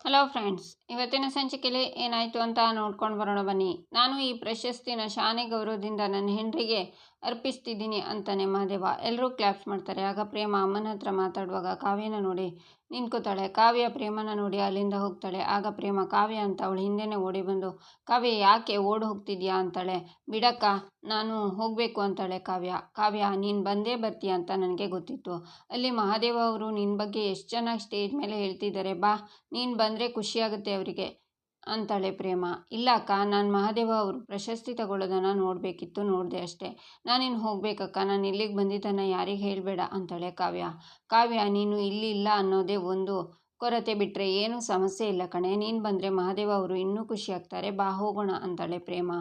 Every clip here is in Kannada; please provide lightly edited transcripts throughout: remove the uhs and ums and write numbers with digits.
ಹಲೋ ಫ್ರೆಂಡ್ಸ್, ಇವತ್ತಿನ ಸಂಚಿಕೆಯಲ್ಲಿ ಏನಾಯಿತು ಅಂತ ನೋಡ್ಕೊಂಡು ಬರೋಣ ಬನ್ನಿ. ನಾನು ಈ ಪ್ರಶಸ್ತಿನ ಶಾನೆ ಗೌರವದಿಂದ ನನ್ನ ಹೆಂಡ್ರಿಗೆ ಅರ್ಪಿಸ್ತಿದ್ದೀನಿ ಅಂತಾನೆ ಮಹಾದೇವ. ಎಲ್ಲರೂ ಕ್ಲಾಪ್ಸ್ ಮಾಡ್ತಾರೆ. ಆಗ ಪ್ರೇಮ ಅಮ್ಮನ ಹತ್ರ ಮಾತಾಡುವಾಗ ಕಾವ್ಯನ ನೋಡಿ ನಿಂತ್ಕೋತಾಳೆ. ಕಾವ್ಯ ಪ್ರೇಮನ ನೋಡಿ ಅಲ್ಲಿಂದ ಹೋಗ್ತಾಳೆ. ಆಗ ಪ್ರೇಮ ಕಾವ್ಯ ಅಂತ ಅವಳು ಹಿಂದೆನೇ ಓಡಿ ಬಂದು, ಕಾವ್ಯ ಯಾಕೆ ಓಡಿ ಹೋಗ್ತಿದ್ಯಾ ಅಂತಾಳೆ. ಬಿಡಕ್ಕ, ನಾನು ಹೋಗಬೇಕು ಅಂತಾಳೆ ಕಾವ್ಯ. ಕಾವ್ಯ, ನೀನು ಬಂದೇ ಬರ್ತೀಯ ಅಂತ ನನಗೆ ಗೊತ್ತಿತ್ತು. ಅಲ್ಲಿ ಮಹಾದೇವ ಅವರು ನಿನ್ನ ಬಗ್ಗೆ ಎಷ್ಟು ಚೆನ್ನಾಗಿ ಸ್ಟೇಜ್ ಮೇಲೆ ಹೇಳ್ತಿದ್ದಾರೆ, ಬಾ ನೀನು ಬಂದರೆ ಖುಷಿಯಾಗುತ್ತೆ ಅವರಿಗೆ ಅಂತಾಳೆ ಪ್ರೇಮ. ಇಲ್ಲ ಅಕ್ಕ, ನಾನು ಮಹಾದೇವ ಅವರು ಪ್ರಶಸ್ತಿ ತಗೊಳ್ಳೋದನ್ನು ನೋಡಬೇಕಿತ್ತು, ನೋಡಿದೆ ಅಷ್ಟೇ. ನಾನಿನ್ನು ಹೋಗ್ಬೇಕಕ್ಕ, ನಾನು ಇಲ್ಲಿಗೆ ಬಂದಿದ್ದನ್ನು ಯಾರಿಗೆ ಹೇಳಬೇಡ ಅಂತಾಳೆ ಕಾವ್ಯ. ಕಾವ್ಯ, ನೀನು ಇಲ್ಲಿ ಇಲ್ಲ ಅನ್ನೋದೇ ಒಂದು ಕೊರತೆ ಬಿಟ್ಟರೆ ಏನೂ ಸಮಸ್ಯೆ ಇಲ್ಲ ಕಣೆ. ನೀನು ಬಂದರೆ ಮಹಾದೇವ ಅವರು ಇನ್ನೂ ಖುಷಿಯಾಗ್ತಾರೆ, ಬಾ ಹೋಗೋಣ ಅಂತಾಳೆ ಪ್ರೇಮ.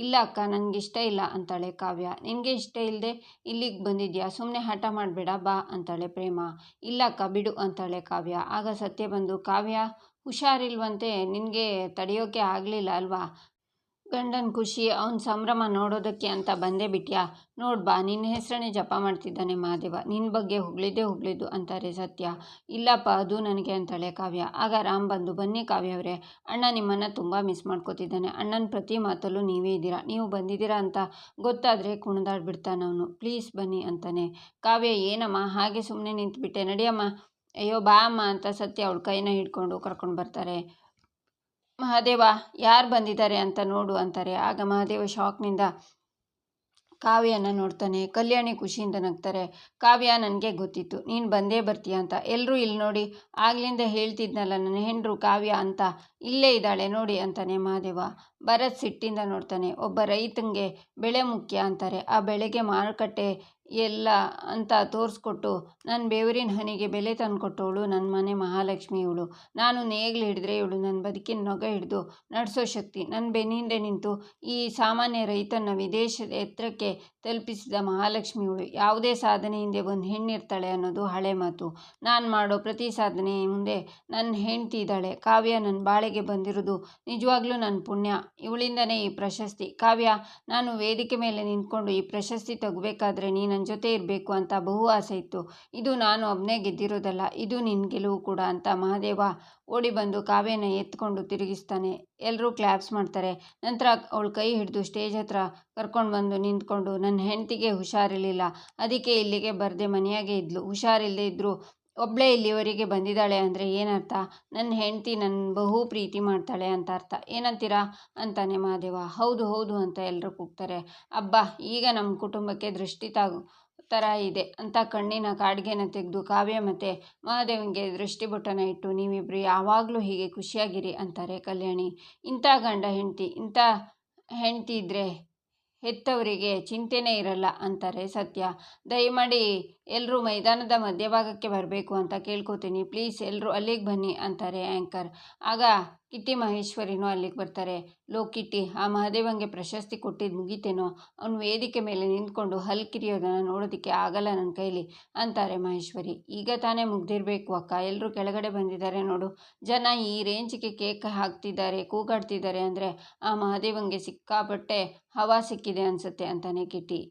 ಇಲ್ಲ ಅಕ್ಕ, ನನಗಿಷ್ಟ ಇಲ್ಲ ಅಂತಾಳೆ ಕಾವ್ಯ. ನಿನಗೆ ಇಷ್ಟ ಇಲ್ಲದೆ ಇಲ್ಲಿಗೆ ಬಂದಿದ್ಯಾ, ಸುಮ್ಮನೆ ಹಠ ಮಾಡಬೇಡ, ಬಾ ಅಂತಾಳೆ ಪ್ರೇಮ. ಇಲ್ಲ ಅಕ್ಕ, ಬಿಡು ಅಂತಾಳೆ ಕಾವ್ಯ. ಆಗ ಸತ್ಯ ಬಂದು, ಕಾವ್ಯ ಹುಷಾರಿಲ್ವಂತೆ, ನಿನಗೆ ತಡೆಯೋಕೆ ಆಗಲಿಲ್ಲ ಅಲ್ವಾ, ಗಂಡನ ಖುಷಿ ಅವನ ಸಂಭ್ರಮ ನೋಡೋದಕ್ಕೆ ಅಂತ ಬಂದೇ ಬಿಟ್ಯಾ, ನೋಡ್ಬಾ ನಿನ್ನ ಹೆಸರನ್ನೇ ಜಪ ಮಾಡ್ತಿದ್ದಾನೆ ಮಹಾದೇವ, ನಿನ್ನ ಬಗ್ಗೆ ಹೊಗಳಿದ್ದು ಅಂತಾರೆ ಸತ್ಯ. ಇಲ್ಲಪ್ಪ, ಅದು ನನಗೆ ಅಂತಾಳೆ ಕಾವ್ಯ. ಆಗ ರಾಮ್ ಬಂದು, ಬನ್ನಿ ಕಾವ್ಯ ಅವರೇ, ಅಣ್ಣ ನಿಮ್ಮನ್ನು ತುಂಬ ಮಿಸ್ ಮಾಡ್ಕೋತಿದ್ದಾನೆ. ಅಣ್ಣನ ಪ್ರತಿ ಮಾತಲ್ಲೂ ನೀವೇ ಇದ್ದೀರಾ, ನೀವು ಬಂದಿದ್ದೀರಾ ಅಂತ ಗೊತ್ತಾದರೆ ಕುಣಿದಾಡ್ಬಿಡ್ತಾನವನು, ಪ್ಲೀಸ್ ಬನ್ನಿ ಅಂತಾನೆ. ಕಾವ್ಯ, ಏನಮ್ಮ ಹಾಗೆ ಸುಮ್ಮನೆ ನಿಂತುಬಿಟ್ಟೆ, ನಡಿಯಮ್ಮ, ಅಯ್ಯೋ ಬಾ ಅಮ್ಮ ಅಂತ ಸತ್ಯ ಅವಳ ಕೈನ ಹಿಡ್ಕೊಂಡು ಕರ್ಕೊಂಡು ಬರ್ತಾರೆ. ಮಹಾದೇವ, ಯಾರು ಬಂದಿದ್ದಾರೆ ಅಂತ ನೋಡು ಅಂತಾರೆ. ಆಗ ಮಹಾದೇವ ಶಾಕ್ನಿಂದ ಕಾವ್ಯನ ನೋಡ್ತಾನೆ. ಕಲ್ಯಾಣಿ ಖುಷಿಯಿಂದ ನಗ್ತಾರೆ. ಕಾವ್ಯ, ನನಗೆ ಗೊತ್ತಿತ್ತು ನೀನು ಬಂದೇ ಬರ್ತೀಯ ಅಂತ. ಎಲ್ಲರೂ ಇಲ್ಲಿ ನೋಡಿ, ಆಗ್ಲಿಂದ ಹೇಳ್ತಿದ್ನಲ್ಲ ನನ್ನ ಹೆಂಡ್ರು ಕಾವ್ಯ ಅಂತ, ಇಲ್ಲೇ ಇದ್ದಾಳೆ ನೋಡಿ ಅಂತಾನೆ ಮಹಾದೇವ. ಭರತ್ ಸಿಟ್ಟಿಂದ ನೋಡ್ತಾನೆ. ಒಬ್ಬ ರೈತನಿಗೆ ಬೆಳೆ ಮುಖ್ಯ ಅಂತಾರೆ, ಆ ಬೆಳೆಗೆ ಮಾರುಕಟ್ಟೆ ಎಲ್ಲ ಅಂತ ತೋರಿಸ್ಕೊಟ್ಟು ನನ್ನ ಬೆವರಿನ ಹನಿಗೆ ಬೆಲೆ ತಂದುಕೊಟ್ಟವಳು ನನ್ನ ಮನೆ ಮಹಾಲಕ್ಷ್ಮಿ ಇವಳು. ನಾನು ನೇಗಿಲು ಹಿಡಿದ್ರೆ ಇವಳು ನನ್ನ ಬದುಕಿನ ನೊಗ ಹಿಡಿದು ನಡೆಸೋ ಶಕ್ತಿ. ನನ್ನ ಬೆನ್ನಿಂದೆ ನಿಂತು ಈ ಸಾಮಾನ್ಯ ರೈತನ ವಿದೇಶದ ಎತ್ತರಕ್ಕೆ ತಲುಪಿಸಿದ ಮಹಾಲಕ್ಷ್ಮಿ ಇವಳು. ಯಾವುದೇ ಸಾಧನೆ ಹಿಂದೆ ಒಂದು ಹೆಣ್ಣಿರ್ತಾಳೆ ಅನ್ನೋದು ಹಳೆ ಮಾತು. ನಾನು ಮಾಡೋ ಪ್ರತಿ ಸಾಧನೆ ಮುಂದೆ ನನ್ನ ಹೆಂಡ್ತಿ ಇದ್ದಾಳೆ. ಕಾವ್ಯ ನನ್ನ ಬಾಳೆಗೆ ಬಂದಿರೋದು ನಿಜವಾಗ್ಲೂ ನನ್ನ ಪುಣ್ಯ, ಇವಳಿಂದನೇ ಈ ಪ್ರಶಸ್ತಿ. ಕಾವ್ಯ, ನಾನು ವೇದಿಕೆ ಮೇಲೆ ನಿಂತ್ಕೊಂಡು ಈ ಪ್ರಶಸ್ತಿ ತಗೋಬೇಕಾದ್ರೆ ನೀ ನನ್ನ ಜೊತೆ ಇರಬೇಕು ಅಂತ ಬಹು ಆಸೆ ಇತ್ತು. ಇದು ನಾನು ಒಬ್ಬನೇ ಗೆದ್ದಿರೋದಲ್ಲ, ಇದು ನಿನ್ನ ಗೆಲುವು ಕೂಡ ಅಂತ ಮಹಾದೇವ ಓಡಿ ಬಂದು ಕಾವ್ಯನ ಎತ್ಕೊಂಡು ತಿರುಗಿಸ್ತಾನೆ. ಎಲ್ಲರೂ ಕ್ಲಾಪ್ಸ್ ಮಾಡ್ತಾರೆ. ನಂತರ ಅವಳ ಕೈ ಹಿಡಿದು ಸ್ಟೇಜ್ ಹತ್ರ ಕರ್ಕೊಂಡು ಬಂದು ನಿಂತ್ಕೊಂಡು, ನನ್ನ ಹೆಂಡ್ತಿಗೆ ಹುಷಾರಿರಲಿಲ್ಲ, ಅದಕ್ಕೆ ಇಲ್ಲಿಗೆ ಬರದೆ ಮನೆಯಾಗೆ ಇದ್ಲು. ಹುಷಾರಿಲ್ಲದೆ ಇದ್ದರೂ ಒಬ್ಬಳೇ ಇಲ್ಲಿವರೆಗೆ ಬಂದಿದ್ದಾಳೆ ಅಂದರೆ ಏನರ್ಥ, ನನ್ನ ಹೆಂಡ್ತಿ ನನ್ನ ಬಹು ಪ್ರೀತಿ ಮಾಡ್ತಾಳೆ ಅಂತ ಅರ್ಥ. ಏನಂತೀರಾ ಅಂತಾನೆ ಮಹಾದೇವ. ಹೌದು ಹೌದು ಅಂತ ಎಲ್ಲರೂ ಕೂಗ್ತಾರೆ. ಅಬ್ಬಾ, ಈಗ ನಮ್ಮ ಕುಟುಂಬಕ್ಕೆ ದೃಷ್ಟಿ ಥರ ಇದೆ ಅಂತ ಕಣ್ಣಿನ ಕಾಡಿಗೆನ ತೆಗೆದು ಕಾವ್ಯ ಮತ್ತು ಮಹಾದೇವನಿಗೆ ದೃಷ್ಟಿಬೊಟ್ಟನ ಇಟ್ಟು, ನೀವಿಬ್ಬರು ಯಾವಾಗಲೂ ಹೀಗೆ ಖುಷಿಯಾಗಿರಿ ಅಂತಾರೆ ಕಲ್ಯಾಣಿ. ಇಂಥ ಹೆಂಡ್ತಿ ಇದ್ದರೆ ಹೆತ್ತವರಿಗೆ ಚಿಂತೆನೇ ಇರಲ್ಲ ಅಂತಾರೆ ಸತ್ಯ. ದಯಮಾಡಿ ಎಲ್ಲರೂ ಮೈದಾನದ ಮಧ್ಯಭಾಗಕ್ಕೆ ಬರಬೇಕು ಅಂತ ಕೇಳ್ಕೊತೀನಿ, ಪ್ಲೀಸ್ ಎಲ್ಲರೂ ಅಲ್ಲಿಗೆ ಬನ್ನಿ ಅಂತಾರೆ ಆ್ಯಂಕರ್. ಆಗ ಕಿಟ್ಟಿ ಮಹೇಶ್ವರಿನೂ ಅಲ್ಲಿಗೆ ಬರ್ತಾರೆ. ಲೋ ಕಿಟ್ಟಿ, ಆ ಮಹಾದೇವಂಗೆ ಪ್ರಶಸ್ತಿ ಕೊಟ್ಟಿದ್ದು ಮುಗಿತೇನೋ, ಅವನು ವೇದಿಕೆ ಮೇಲೆ ನಿಂತ್ಕೊಂಡು ಹಲ್ ಕಿರಿಯೋದನ್ನು ನೋಡೋದಕ್ಕೆ ಆಗಲ್ಲ ನನ್ನ ಕೈಲಿ ಅಂತಾರೆ ಮಹೇಶ್ವರಿ. ಈಗ ತಾನೇ ಮುಗ್ದಿರಬೇಕು ಅಕ್ಕ, ಎಲ್ಲರೂ ಕೆಳಗಡೆ ಬಂದಿದ್ದಾರೆ ನೋಡು, ಜನ ಈ ರೇಂಜ್ಗೆ ಕೇಕ್ ಹಾಕ್ತಿದ್ದಾರೆ, ಕೂಗಾಡ್ತಿದ್ದಾರೆ ಅಂದರೆ ಆ ಮಹಾದೇವಂಗೆ ಸಿಕ್ಕಾಪಟ್ಟೆ ಹವಾ ಸಿಕ್ಕಿದೆ ಅನಿಸುತ್ತೆ ಅಂತಾನೆ ಕಿಟ್ಟಿ.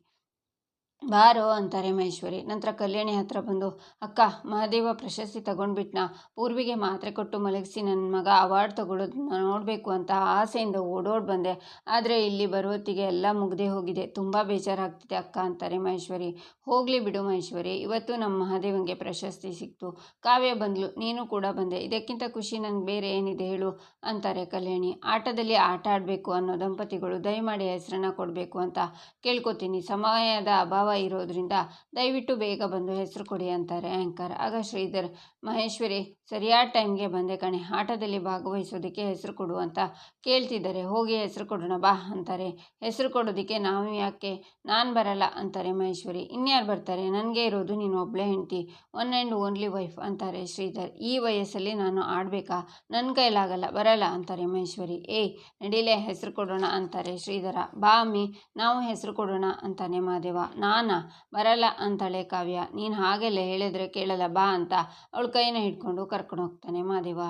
ಬಾರೋ ಅಂತಾರೆ ಮಹೇಶ್ವರಿ. ನಂತರ ಕಲ್ಯಾಣಿ ಹತ್ರ ಬಂದು, ಅಕ್ಕ, ಮಹಾದೇವ ಪ್ರಶಸ್ತಿ ತಗೊಂಡ್ಬಿಟ್ನಾ, ಪೂರ್ವಿಗೆ ಮಾತ್ರೆ ಕೊಟ್ಟು ಮಲಗಿಸಿ ನನ್ನ ಮಗ ಅವಾರ್ಡ್ ತಗೊಳ್ಳೋದನ್ನ ನೋಡಬೇಕು ಅಂತ ಆಸೆಯಿಂದ ಓಡೋಡಿ ಬಂದೆ, ಆದರೆ ಇಲ್ಲಿ ಬರುವತ್ತಿಗೆ ಎಲ್ಲ ಮುಗ್ದೇ ಹೋಗಿದೆ, ತುಂಬ ಬೇಜಾರಾಗ್ತಿದೆ ಅಕ್ಕ ಅಂತಾರೆ ಮಹೇಶ್ವರಿ. ಹೋಗಲಿ ಬಿಡು ಮಹೇಶ್ವರಿ, ಇವತ್ತು ನಮ್ಮ ಮಹಾದೇವಂಗೆ ಪ್ರಶಸ್ತಿ ಸಿಕ್ತು, ಕಾವ್ಯ ಬಂದ್ಲು, ನೀನು ಕೂಡ ಬಂದೆ, ಇದಕ್ಕಿಂತ ಖುಷಿ ನನಗೆ ಬೇರೆ ಏನಿದೆ ಹೇಳು ಅಂತಾರೆ ಕಲ್ಯಾಣಿ. ಆಟದಲ್ಲಿ ಆಟ ಆಡಬೇಕು ಅನ್ನೋ ದಂಪತಿಗಳು ದಯಮಾಡಿ ಹೆಸರನ್ನು ಕೊಡಬೇಕು ಅಂತ ಕೇಳ್ಕೊತೀನಿ, ಸಮಯದ ಅಭಾವ ಇರೋದ್ರಿಂದ ದಯವಿಟ್ಟು ಬೇಗ ಬಂದು ಹೆಸರು ಕೊಡಿ ಅಂತಾರೆ ಆ್ಯಂಕರ್. ಆಗ ಶ್ರೀಧರ್, ಮಹೇಶ್ವರಿ ಸರಿಯಾದ ಟೈಮ್ಗೆ ಬಂದೆ ಕಣೆ, ಆಟದಲ್ಲಿ ಭಾಗವಹಿಸೋದಕ್ಕೆ ಹೆಸರು ಕೊಡು ಅಂತ ಕೇಳ್ತಿದ್ದಾರೆ, ಹೋಗಿ ಹೆಸರು ಕೊಡೋಣ ಬಾ ಅಂತಾರೆ. ಹೆಸರು ಕೊಡೋದಕ್ಕೆ ನಾವು ಯಾಕೆ, ನಾನು ಬರಲ್ಲ ಅಂತಾರೆ ಮಹೇಶ್ವರಿ. ಇನ್ಯಾರು ಬರ್ತಾರೆ, ನನಗೆ ಇರೋದು ನೀನು ಒಬ್ಬಳೇ ಹೆಂಡ್ತಿ, ಒನ್ ಆ್ಯಂಡ್ ಓನ್ಲಿ ವೈಫ್ ಅಂತಾರೆ ಶ್ರೀಧರ್. ಈ ವಯಸ್ಸಲ್ಲಿ ನಾನು ಆಡಬೇಕಾ, ನನ್ನ ಕೈಲಾಗಲ್ಲ, ಬರಲ್ಲ ಅಂತಾರೆ ಮಹೇಶ್ವರಿ. ಏಯ್ ನಡೀಲೆ, ಹೆಸರು ಕೊಡೋಣ ಅಂತಾರೆ ಶ್ರೀಧರ. ಬಾ ಅಮ್ಮಿ, ನಾವು ಹೆಸರು ಕೊಡೋಣ ಅಂತಾನೆ ಮಹಾದೇವ. ನಾನಾ ಬರಲ್ಲ ಅಂತಾಳೆ ಕಾವ್ಯ. ನೀನು ಹಾಗೆಲ್ಲ ಹೇಳಿದ್ರೆ ಕೇಳಲ್ಲ, ಬಾ ಅಂತ ಅವಳ ಕೈನ ಹಿಡ್ಕೊಂಡು ಕರ್ಕೊಂಡು ಹೋಗ್ತಾನೆ ಮಹಾದೇವ.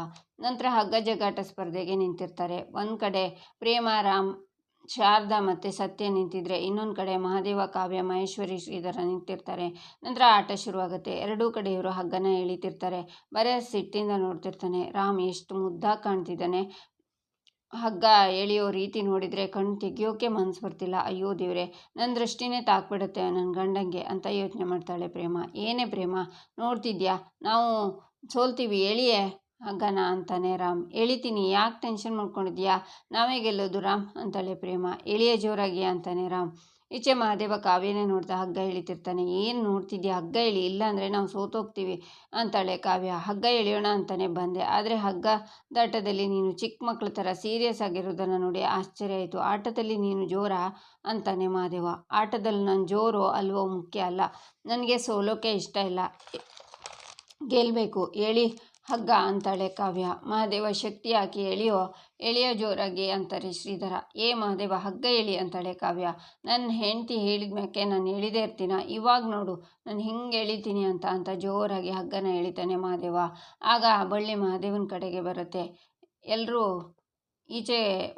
ನಂತರ ಹಗ್ಗ ಜಗ್ಗಾಟ ಸ್ಪರ್ಧೆಗೆ ನಿಂತಿರ್ತಾರೆ. ಒಂದು ಕಡೆ ಪ್ರೇಮ, ರಾಮ್ ಶಾರದಾ ಮತ್ತು ಸತ್ಯ ನಿಂತಿದ್ರೆ ಇನ್ನೊಂದು ಕಡೆ ಮಹಾದೇವ, ಕಾವ್ಯ, ಮಹೇಶ್ವರಿ, ಶ್ರೀಧರ ನಿಂತಿರ್ತಾರೆ. ನಂತರ ಆಟ ಶುರುವಾಗುತ್ತೆ. ಎರಡೂ ಕಡೆಯವರು ಹಗ್ಗನ ಎಳಿತಿರ್ತಾರೆ. ಭರತ್ ಸಿಟ್ಟಿಂದ ನೋಡ್ತಿರ್ತಾನೆ. ರಾಮ್ ಎಷ್ಟು ಮುದ್ದಾಗಿ ಕಾಣ್ತಿದ್ದಾನೆ. ಹಗ್ಗ ಎಳೆಯೋ ರೀತಿ ನೋಡಿದರೆ ಕಣ್ಣು ತೆಗಿಯೋಕೆ ಮನಸ್ಸು ಬರ್ತಿಲ್ಲ. ಅಯ್ಯೋ ದೇವ್ರೆ, ನನ್ನ ದೃಷ್ಟಿನೇ ತಾಕ್ಬಿಡುತ್ತೆ ನನ್ನ ಗಂಡಂಗೆ ಅಂತ ಯೋಚನೆ ಮಾಡ್ತಾಳೆ ಪ್ರೇಮ. ಏನೇ ಪ್ರೇಮ, ನೋಡ್ತಿದ್ಯಾ ನಾವು ಸೋಲ್ತೀವಿ, ಎಳಿಯೇ ಹಗ್ಗನ ಅಂತಾನೆ ರಾಮ್. ಎಳಿತೀನಿ, ಯಾಕೆ ಟೆನ್ಷನ್ ಮಾಡ್ಕೊಂಡಿದ್ಯಾ, ನಾವೇ ಗೆಲ್ಲೋದು ರಾಮ್ ಅಂತಾಳೆ ಪ್ರೇಮ. ಎಳೆಯ ಜೋರಾಗಿ ಅಂತಾನೆ ರಾಮ್. ಈಚೆ ಮಹಾದೇವ ಕಾವ್ಯನೇ ನೋಡ್ತಾ ಹಗ್ಗ ಎಳಿತಿರ್ತಾನೆ. ಏನು ನೋಡ್ತಿದ್ಯಾ, ಹಗ್ಗ ಎಳಿ, ಇಲ್ಲ ಅಂದರೆ ನಾವು ಸೋತೋಗ್ತೀವಿ ಅಂತಾಳೆ ಕಾವ್ಯ. ಹಗ್ಗ ಎಳೆಯೋಣ ಅಂತಾನೆ ಬಂದೆ, ಆದರೆ ಹಗ್ಗ ದಾಟದಲ್ಲಿ ನೀನು ಚಿಕ್ಕ ಮಕ್ಕಳ ಥರ ಸೀರಿಯಸ್ ಆಗಿರೋದನ್ನು ನೋಡಿ ಆಶ್ಚರ್ಯ ಆಯಿತು. ಆಟದಲ್ಲಿ ನೀನು ಜೋರಾ ಅಂತಾನೆ ಮಹಾದೇವ. ಆಟದಲ್ಲಿ ನಾನು ಜೋರೋ ಅಲ್ವೋ ಮುಖ್ಯ ಅಲ್ಲ, ನನಗೆ ಸೋಲೋಕೆ ಇಷ್ಟ ಇಲ್ಲ, ಗೆಲ್ಲಬೇಕು, ಎಳಿ ಹಗ್ಗ ಅಂತಾಳೆ ಕಾವ್ಯ. ಮಹಾದೇವ ಶಕ್ತಿ ಹಾಕಿ ಎಳೆಯೋ ಜೋರಾಗಿ ಅಂತಾರೆ ಶ್ರೀಧರ. ಮಹಾದೇವ ಹಗ್ಗ ಎಳಿ ಅಂತಾಳೆ ಕಾವ್ಯ. ನನ್ನ ಹೆಂಡತಿ ಹೇಳಿದ ಮ್ಯಾಕೆ ನಾನು ಎಳಿದೇ ಇರ್ತೀನ, ಇವಾಗ ನೋಡು ನಾನು ಹಿಂಗೆ ಎಳಿತೀನಿ ಅಂತ ಜೋರಾಗಿ ಹಗ್ಗನ ಎಳಿತಾನೆ ಮಹಾದೇವ. ಆಗ ಬಳ್ಳಿ ಮಹಾದೇವನ ಕಡೆಗೆ ಬರುತ್ತೆ. ಎಲ್ಲರೂ ಈಚೆ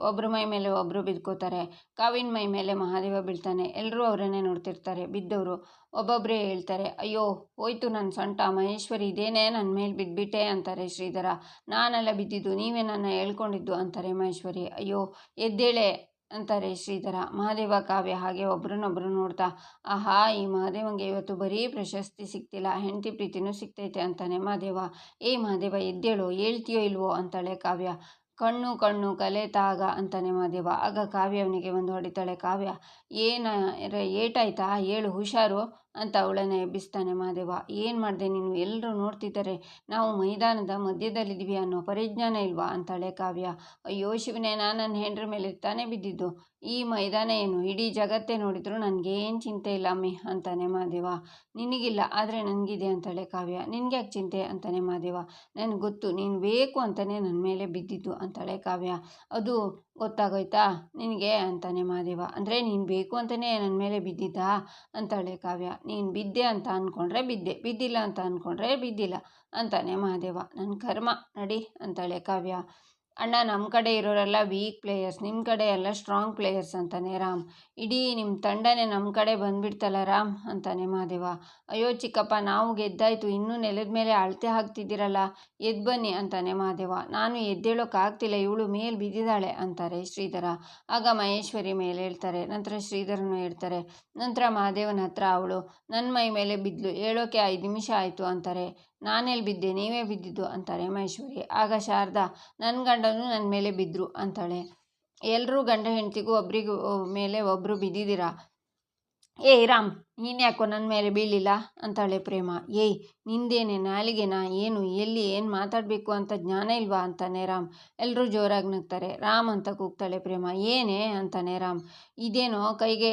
ಒಬ್ಬರ ಮೈ ಮೇಲೆ ಒಬ್ಬರು ಬಿದ್ಕೋತಾರೆ. ಕಾವಿನ ಮೈ ಮೇಲೆ ಮಹಾದೇವ ಬೀಳ್ತಾನೆ. ಎಲ್ಲರೂ ಅವರನ್ನೇ ನೋಡ್ತಿರ್ತಾರೆ. ಬಿದ್ದವರು ಒಬ್ಬೊಬ್ಬರೇ ಹೇಳ್ತಾರೆ, ಅಯ್ಯೋ ಹೋಯ್ತು ನನ್ನ ಸೊಂಟ, ಮಹೇಶ್ವರಿ ಇದೇನೇ ನನ್ನ ಮೇಲೆ ಬಿದ್ದುಬಿಟ್ಟೆ ಅಂತಾರೆ ಶ್ರೀಧರ. ನಾನೆಲ್ಲ ಬಿದ್ದಿದ್ದು, ನೀವೇ ನನ್ನ ಹೇಳ್ಕೊಂಡಿದ್ದು ಅಂತಾರೆ ಮಹೇಶ್ವರಿ. ಅಯ್ಯೋ ಎದ್ದೇಳೆ ಅಂತಾರೆ ಶ್ರೀಧರ. ಮಹಾದೇವ, ಕಾವ್ಯ ಹಾಗೆ ಒಬ್ರನ್ನೊಬ್ರು ನೋಡ್ತಾ, ಆಹಾ ಈ ಮಹಾದೇವಂಗೆ ಇವತ್ತು ಬರೀ ಪ್ರಶಸ್ತಿ ಸಿಗ್ತಿಲ್ಲ, ಹೆಂಡತಿ ಪ್ರೀತಿನೂ ಸಿಗ್ತೈತೆ ಅಂತಾನೆ ಮಹಾದೇವ. ಮಹಾದೇವ ಎದ್ದೇಳು, ಹೇಳ್ತೀಯೋ ಇಲ್ವೋ ಅಂತಾಳೆ ಕಾವ್ಯ. ಕಣ್ಣು ಕಲೆತಾಗ ಅಂತಾನೆ ಮಹಾದೇವ. ಆಗ ಕಾವ್ಯ ಅವನಿಗೆ ಒಂದು ಹೊಡಿತಾಳೆ. ಕಾವ್ಯ, ಏಟಾಯ್ತಾ, ಹೇಳು ಹುಷಾರು ಅಂತ ಅವಳನ್ನು ಎಬ್ಬಿಸ್ತಾನೆ ಮಹಾದೇವ. ಏನು ಮಾಡಿದೆ ನೀನು, ಎಲ್ಲರೂ ನೋಡ್ತಿದ್ದಾರೆ, ನಾವು ಮೈದಾನದ ಮಧ್ಯದಲ್ಲಿದ್ದೀವಿ ಅನ್ನೋ ಪರಿಜ್ಞಾನ ಇಲ್ವಾ ಅಂತಾಳೆ ಕಾವ್ಯ. ಅಯ್ಯೋ ಶಿವನೇ, ನಾನು ನನ್ನ ಹೆಂಡ್ರ ಮೇಲೆ ತಾನೇ ಬಿದ್ದಿದ್ದು, ಈ ಮೈದಾನ ಏನು ಇಡೀ ಜಗತ್ತೇ ನೋಡಿದ್ರು ನನಗೇನು ಚಿಂತೆ ಇಲ್ಲ ಅಮ್ಮಿ ಅಂತಾನೆ ಮಹಾದೇವ. ನಿನಗಿಲ್ಲ, ಆದರೆ ನನಗಿದೆ ಅಂತಾಳೆ ಕಾವ್ಯ. ನಿನಗೆ ಯಾಕೆ ಚಿಂತೆ ಅಂತಾನೆ ಮಹಾದೇವ. ನನಗೆ ಗೊತ್ತು, ನೀನು ಬೇಕು ಅಂತಲೇ ನನ್ನ ಮೇಲೆ ಬಿದ್ದಿದ್ದು ಅಂತಾಳೆ ಕಾವ್ಯ. ಅದು ಗೊತ್ತಾಗೋಯ್ತಾ ನಿನಗೆ ಅಂತಾನೆ ಮಹಾದೇವ. ಅಂದರೆ ನೀನು ಬೇಕು ಅಂತಲೇ ನನ್ನ ಮೇಲೆ ಬಿದ್ದಿದ್ದಾ ಅಂತಾಳೆ ಕಾವ್ಯ. ನೀನು ಬಿದ್ದೆ ಅಂತ ಅಂದ್ಕೊಂಡ್ರೆ ಬಿದ್ದೆ, ಬಿದ್ದಿಲ್ಲ ಅಂತ ಅಂದ್ಕೊಂಡ್ರೆ ಬಿದ್ದಿಲ್ಲ ಅಂತಾನೆ ಮಹಾದೇವ. ನನ್ನ ಕರ್ಮ, ನಡಿ ಅಂತಾಳೆ ಕಾವ್ಯ. ಅಣ್ಣ, ನಮ್ಮ ಕಡೆ ಇರೋರೆಲ್ಲ ವೀಕ್ ಪ್ಲೇಯರ್ಸ್, ನಿಮ್ಮ ಕಡೆ ಎಲ್ಲ ಸ್ಟ್ರಾಂಗ್ ಪ್ಲೇಯರ್ಸ್ ಅಂತಾನೆ ರಾಮ್. ಇಡೀ ನಿಮ್ಮ ತಂಡನೇ ನಮ್ಮ ಕಡೆ ಬಂದುಬಿಡ್ತಲ್ಲ ರಾಮ್ ಅಂತಾನೆ ಮಹಾದೇವ. ಅಯ್ಯೋ ಚಿಕ್ಕಪ್ಪ, ನಾವು ಗೆದ್ದಾಯ್ತು, ಇನ್ನೂ ನೆಲದ ಮೇಲೆ ಅಳತೆ ಹಾಕ್ತಿದ್ದೀರಲ್ಲ, ಎದ್ದು ಬನ್ನಿ ಅಂತಾನೆ ಮಹಾದೇವ. ನಾನು ಎದ್ದೇಳೋಕ್ಕಾಗ್ತಿಲ್ಲ, ಇವಳು ಮೇಲೆ ಬಿದ್ದಿದ್ದಾಳೆ ಅಂತಾರೆ ಶ್ರೀಧರ. ಆಗ ಮಹೇಶ್ವರಿ ಮೇಲೆ ಹೇಳ್ತಾರೆ. ನಂತರ ಶ್ರೀಧರನು ಹೇಳ್ತಾರೆ. ನಂತರ ಮಹಾದೇವನ ಹತ್ರ ಅವಳು ನನ್ನ ಮೈ ಮೇಲೆ ಬಿದ್ಲು, ಹೇಳೋಕೆ 5 ನಿಮಿಷ ಆಯಿತು ಅಂತಾರೆ. ನಾನೆಲ್ಲಿ ಬಿದ್ದೆ, ನೀವೇ ಬಿದ್ದಿದ್ದು ಅಂತಾರೆ ಮಹೇಶ್ವರಿ. ಆಗ ಶಾರದಾ, ನನ್ನ ಗಂಡನೂ ನನ್ನ ಮೇಲೆ ಬಿದ್ದರು ಅಂತಾಳೆ. ಎಲ್ಲರೂ ಗಂಡ ಹೆಂಡತಿಗೂ ಒಬ್ರಿಗೂ ಮೇಲೆ ಒಬ್ಬರು ಬಿದ್ದಿದ್ದೀರಾ, ರಾಮ್ ನೀನು ಯಾಕೋ ನನ್ನ ಮೇಲೆ ಬೀಳಿಲ್ಲ ಅಂತಾಳೆ ಪ್ರೇಮ. ನಿಂದೇನೆ ನಾಲಿಗೆನಾ, ಏನು ಎಲ್ಲಿ ಏನು ಮಾತಾಡಬೇಕು ಅಂತ ಜ್ಞಾನ ಇಲ್ವಾ ಅಂತಾನೆ ರಾಮ್. ಎಲ್ಲರೂ ಜೋರಾಗಿ ನಗ್ತಾರೆ. ರಾಮ್ ಅಂತ ಕೂಗ್ತಾಳೆ ಪ್ರೇಮ. ಏನೇ ಅಂತಾನೆ ರಾಮ್. ಇದೇನೋ ಕೈಗೆ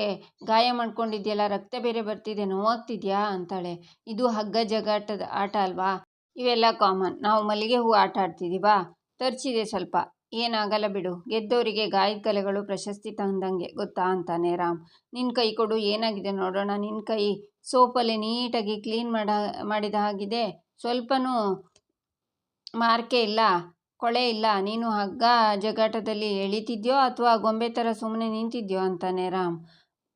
ಗಾಯ ಮಾಡ್ಕೊಂಡಿದ್ಯಲ್ಲ, ರಕ್ತ ಬೇರೆ ಬರ್ತಿದೆ, ನೋವಾಗ್ತಿದ್ಯಾ ಅಂತಾಳೆ. ಇದು ಹಗ್ಗ ಜಗಾಟದ ಆಟ ಅಲ್ವಾ, ಇವೆಲ್ಲ ಕಾಮನ್, ನಾವು ಮಲ್ಲಿಗೆ ಹೂ ಆಟ ಆಡ್ತಿದ್ದೀವಾ, ತರ್ಚಿದೆ ಸ್ವಲ್ಪ, ಏನಾಗಲ್ಲ ಬಿಡು, ಗೆದ್ದವರಿಗೆ ಗಾಯದ ಕಲೆಗಳು ಪ್ರಶಸ್ತಿ ತಂದಂಗೆ ಗೊತ್ತಾ ಅಂತಾನೆ ರಾಮ್. ನಿನ್ನ ಕೈ ಕೊಡು, ಏನಾಗಿದೆ ನೋಡೋಣ. ನಿನ್ನ ಕೈ ಸೋಪಲ್ಲಿ ನೀಟಾಗಿ ಕ್ಲೀನ್ ಮಾಡಿದ ಹಾಗಿದೆ, ಸ್ವಲ್ಪನೂ ಮಾರ್ಕೆ ಇಲ್ಲ, ಕೊಳೆ ಇಲ್ಲ, ನೀನು ಹಗ್ಗ ಜಗಾಟದಲ್ಲಿ ಎಳಿತಿದ್ಯೋ ಅಥವಾ ಗೊಂಬೆ ಥರ ಸುಮ್ಮನೆ ನಿಂತಿದ್ಯೋ ಅಂತಾನೆ ರಾಮ್.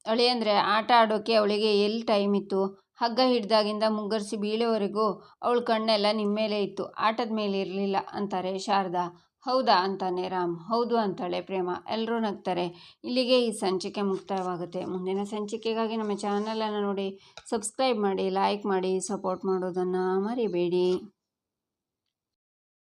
ಅಳಿಯಂದ್ರೆ ಆಟ ಆಡೋಕ್ಕೆ ಅವಳಿಗೆ ಎಲ್ಲಿ ಟೈಮ್ ಇತ್ತು, ಹಗ್ಗ ಹಿಡ್ದಾಗಿಂದ ಮುಗ್ಗರಿಸಿ ಬೀಳೋವರೆಗೂ ಅವಳ ಕಣ್ಣೆಲ್ಲ ನಿಮ್ಮ ಮೇಲೆ ಇತ್ತು, ಆಟದ ಮೇಲೆ ಇರಲಿಲ್ಲ ಅಂತಾರೆ ಶಾರದಾ. ಹೌದಾ ಅಂತಾನೆ ರಾಮ್. ಹೌದು ಅಂತಾಳೆ ಪ್ರೇಮ. ಎಲ್ಲರೂ ನಗ್ತಾರೆ. ಇಲ್ಲಿಗೆ ಈ ಸಂಚಿಕೆ ಮುಕ್ತಾಯವಾಗುತ್ತೆ. ಮುಂದಿನ ಸಂಚಿಕೆಗಾಗಿ ನಮ್ಮ ಚಾನಲನ್ನು ನೋಡಿ ಸಬ್ಸ್ಕ್ರೈಬ್ ಮಾಡಿ, ಲೈಕ್ ಮಾಡಿ, ಸಪೋರ್ಟ್ ಮಾಡೋದನ್ನು ಮರಿಬೇಡಿ.